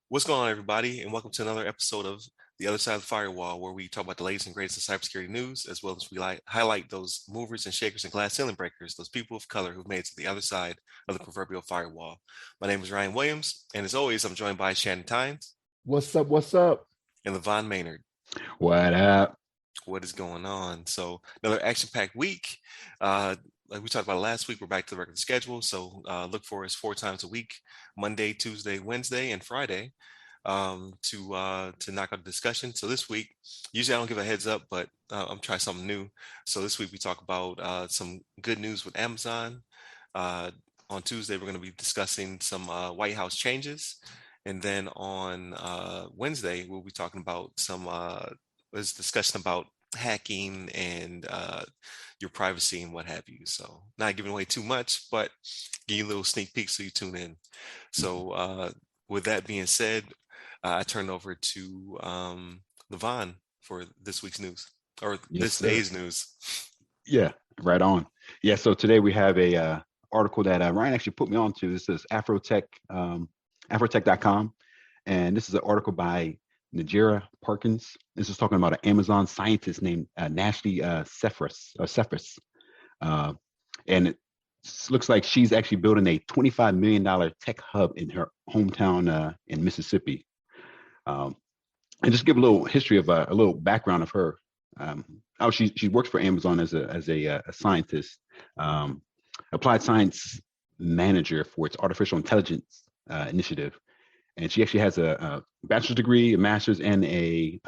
What's going on, everybody, and welcome to another episode of The Other Side of the Firewall, where we talk about the latest and greatest in cybersecurity news, as well as highlight those movers and shakers and glass ceiling breakers, those people of color who've made it to the other side of the proverbial firewall. My name is Ryan Williams, and as always, I'm joined by Shannon Tynes What's up? What's up? and Levon Maynard. What up? What is going on? So another action-packed week. Like we talked about last week, we're back to the regular schedule. So look for us 4 times a week: Monday, Tuesday, Wednesday, and Friday, to knock out the discussion. So this week, usually I don't give a heads up, but I'm trying something new. So this week we talk about some good news with Amazon. On Tuesday, we're going to be discussing some White House changes, and then on Wednesday we'll be talking about some discussion about hacking and your privacy and what have you. So not giving away too much, but give you a little sneak peek so you tune in. So with that being said, I turn over to Levon for this week's news, or this day's news. Yeah, right on. Yeah, so today we have a article that Ryan actually put me on to. This is Afrotech, Afrotech.com, and this is an article by Najera Parkins. This is talking about an Amazon scientist named Nashley Cephas. And it looks like she's actually building a $25 million tech hub in her hometown in Mississippi. And just give a little history of a little background of her. She works for Amazon as a scientist, applied science manager for its artificial intelligence initiative. And she actually has a bachelor's degree, a master's, and a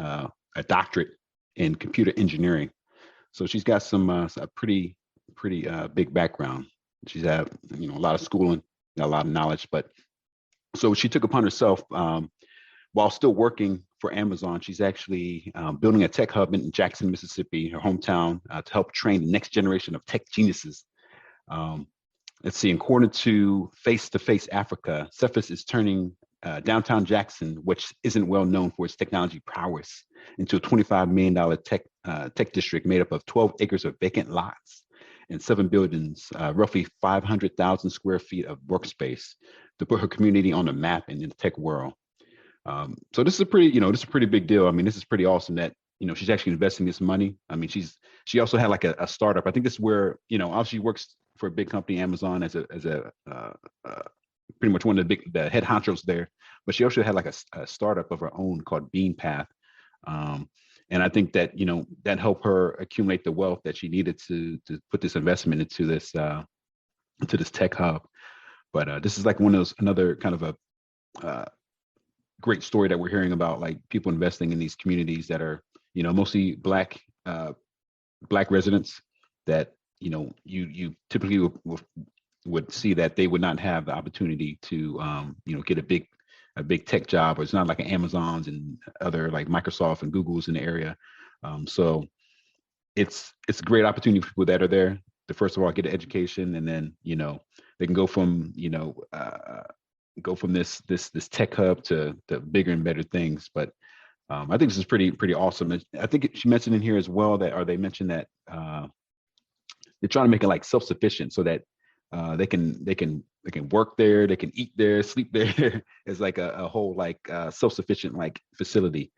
doctorate in computer engineering. So she's got a pretty big background. She's had a lot of schooling, got a lot of knowledge. But so she took upon herself, while still working for Amazon, she's actually building a tech hub in Jackson, Mississippi, her hometown, to help train the next generation of tech geniuses. Let's see. According to Face to Face Africa, Cephas is turning downtown Jackson, which isn't well known for its technology prowess, into a $25 million tech district made up of 12 acres of vacant lots and 7 buildings, roughly 500,000 square feet of workspace to put her community on the map in the tech world. So this is a pretty big deal. I mean, this is pretty awesome that she's actually investing this money. I mean, she also had like a startup. I think this is where obviously works for a big company, Amazon, as a pretty much one of the head honchos there, but she also had like a startup of her own called BeanPath. And I think that, that helped her accumulate the wealth that she needed to put this investment into this tech hub. But this is like another kind of a great story that we're hearing about, like people investing in these communities that are, mostly Black residents that, you typically would see that they would not have the opportunity to get a big tech job, or it's not like an Amazon's and other like Microsoft and Google's in the area. So it's a great opportunity for people that are there to, first of all, get an education, and then they can go from this tech hub to bigger and better things. But I think this is pretty awesome. I think she mentioned in here as well they mentioned that they're trying to make it like self-sufficient, so that they can work there, they can eat there, sleep there. It's like a whole like self-sufficient like facility.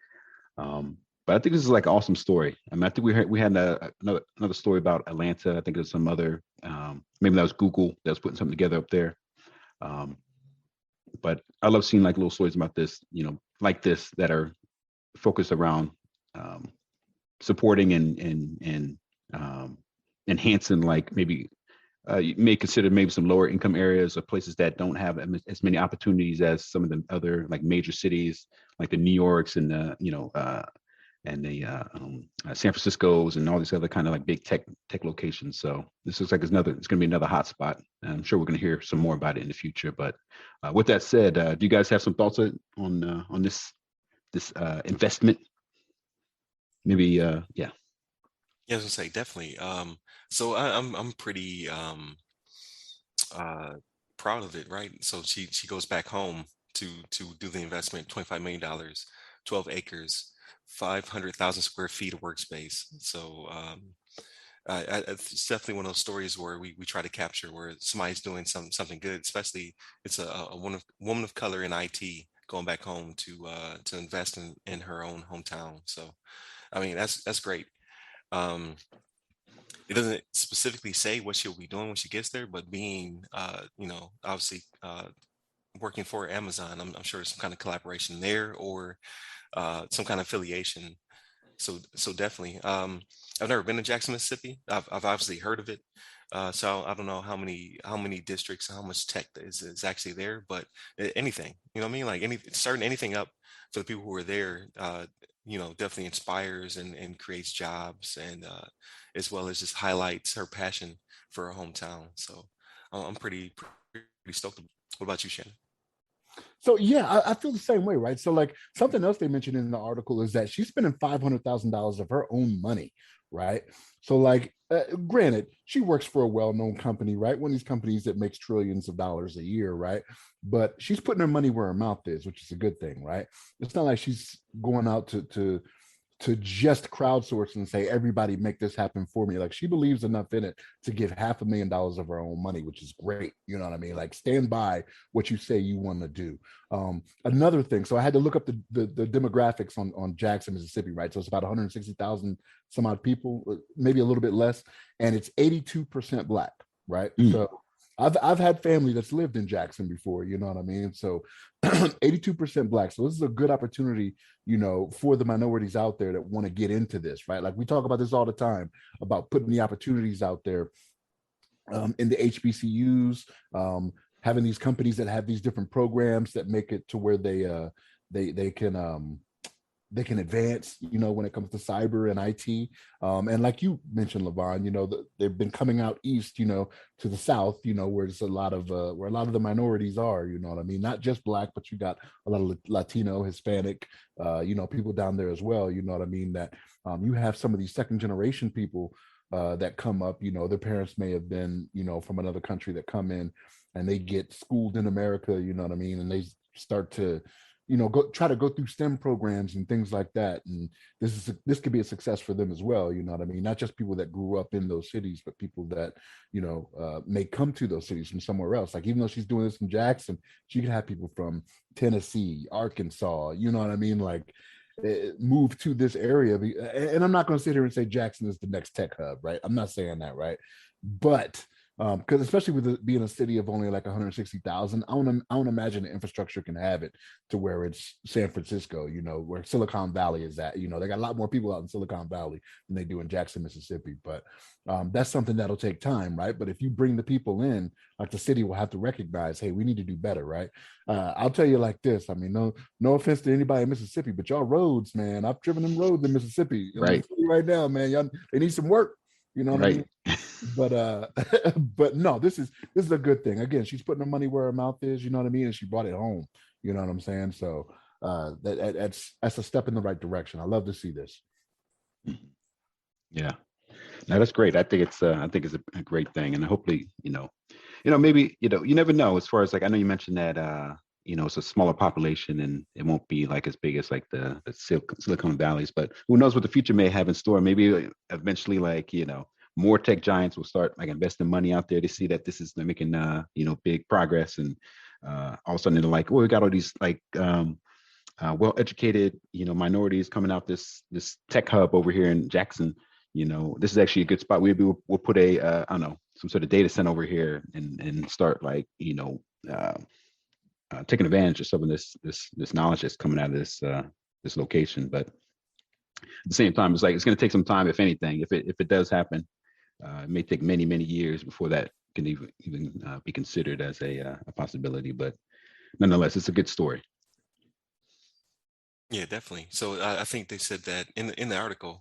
But I think this is like an awesome story. I mean, I think we had another story about Atlanta. I think there's some other, maybe that was Google that was putting something together up there. But I love seeing like little stories about this, like this, that are focused around supporting and enhancing, like maybe you may consider maybe some lower income areas or places that don't have as many opportunities as some of the other like major cities, like the New Yorks and the San Francisco's and all these other kind of like big tech locations. So this looks like it's going to be another hot spot. And I'm sure we're going to hear some more about it in the future. But with that said, do you guys have some thoughts on this investment? Maybe, yeah. Yeah, I was gonna say definitely. So I'm pretty proud of it, right? So she goes back home to do the investment, $25 million, 12 acres, 500,000 square feet of workspace. So It's definitely one of those stories where we try to capture where somebody's doing something good, especially it's a woman of color in IT going back home to invest in her own hometown. So I mean that's great. Um, it doesn't specifically say what she'll be doing when she gets there, but being obviously working for Amazon, I'm sure there's some kind of collaboration there or some kind of affiliation. So definitely. I've never been to Jackson, Mississippi. I've obviously heard of it. So I don't know how many districts, how much tech is actually there, but anything, you know what I mean? Like starting anything up for the people who are there, definitely inspires and creates jobs and as well as just highlights her passion for her hometown. So I'm pretty stoked. What about you, Shannon? So yeah, I feel the same way, right? So like something else they mentioned in the article is that she's spending $500,000 of her own money, right? So like, granted, she works for a well-known company, right? One of these companies that makes trillions of dollars a year, right? But she's putting her money where her mouth is, which is a good thing, right? It's not like she's going out to just crowdsource and say, everybody make this happen for me. Like she believes enough in it to give $500,000 of her own money, which is great. You know what I mean? Like stand by what you say you want to do. Another thing, so I had to look up the demographics on Jackson, Mississippi, right? So it's about 160,000 some odd people, maybe a little bit less, and it's 82% Black, right? So I've had family that's lived in Jackson before, you know what I mean? So 82% Black. So this is a good opportunity, for the minorities out there that want to get into this, right? Like we talk about this all the time about putting the opportunities out there in the HBCUs, having these companies that have these different programs that make it to where they can advance, when it comes to cyber and IT. And like you mentioned, Levon, they've been coming out east, to the South, where there's where a lot of the minorities are, you know what I mean? Not just Black, but you got a lot of Latino, Hispanic, people down there as well, you know what I mean? That you have some of these second generation people that come up, their parents may have been, from another country that come in and they get schooled in America, you know what I mean? And they start to, try to go through STEM programs and things like that. And this could be a success for them as well. You know what I mean? Not just people that grew up in those cities, but people that, may come to those cities from somewhere else. Like, even though she's doing this in Jackson, she could have people from Tennessee, Arkansas, you know what I mean? Like, move to this area. And I'm not going to sit here and say Jackson is the next tech hub, right? I'm not saying that, right? But because especially with it being a city of only like 160,000, I want to imagine the infrastructure can have it to where it's San Francisco, where Silicon Valley is at. They got a lot more people out in Silicon Valley than they do in Jackson, Mississippi. But that's something that'll take time, right? But if you bring the people in, like the city will have to recognize, hey, we need to do better, right? I'll tell you like this. I mean, no offense to anybody in Mississippi, but y'all roads, man, I've driven them roads in Mississippi. Right. Right now, man, y'all, they need some work. You know what I mean? But but no, this is a good thing. Again, she's putting her money where her mouth is, you know what I mean? And she brought it home. You know what I'm saying? So that's a step in the right direction. I love to see this. Yeah. No, that's great. I think it's a great thing. And hopefully, maybe, you never know as far as like, I know you mentioned that it's a smaller population and it won't be like as big as like the Silicon Valleys, but who knows what the future may have in store. Maybe eventually, like, more tech giants will start like investing money out there to see that this is making, big progress. And all of a sudden they're like, well, we got all these like well-educated, minorities coming out this tech hub over here in Jackson. This is actually a good spot. We'll put I don't know, some sort of data center over here and start like, taking advantage of some of this knowledge that's coming out of this location. But at the same time, it's like it's going to take some time, if anything. If it does happen, it may take many years before that can even be considered as a possibility. But nonetheless, it's a good story. Yeah, definitely. So I think they said that in the article,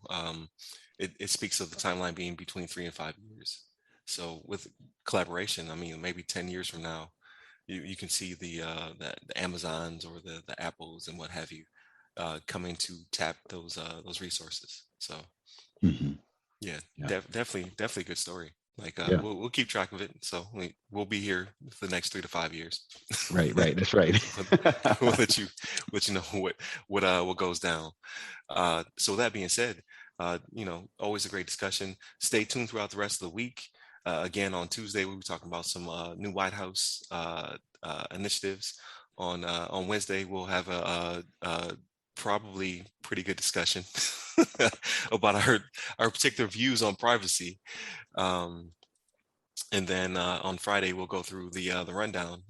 it speaks of the timeline being between 3 and 5 years. So with collaboration, I mean, maybe 10 years from now, you can see the Amazons or the Apples and what have you coming to tap those resources. So yeah, definitely a good story. Like we'll keep track of it. So we'll be here for the next 3 to 5 years. Right. That's right. We'll let you know what goes down. So that being said, Always a great discussion. Stay tuned throughout the rest of the week. Again, on Tuesday, we'll be talking about some new White House initiatives. On Wednesday, we'll have a probably pretty good discussion about our particular views on privacy. And then on Friday, we'll go through the rundown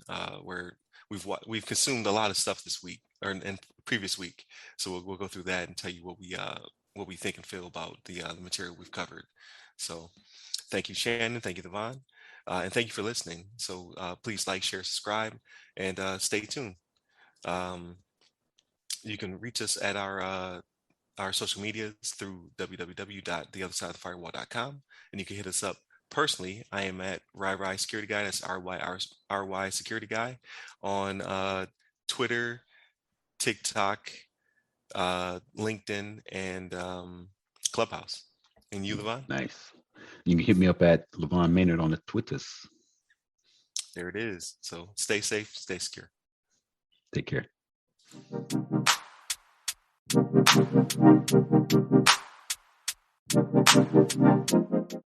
where we've consumed a lot of stuff this week or in previous week. So we'll go through that and tell you what we think and feel about the material we've covered. So thank you, Shannon. Thank you, Devon. And thank you for listening. So please like, share, subscribe, and stay tuned. You can reach us at our social medias through www.theothersideofthefirewall.com, and you can hit us up personally. I am at RY Security Guy. That's RY Security Guy on Twitter, TikTok, LinkedIn, and Clubhouse. And you, Levon? Nice. You can hit me up at Levon Maynard on the Twitters. There it is. So stay safe, stay secure. Take care.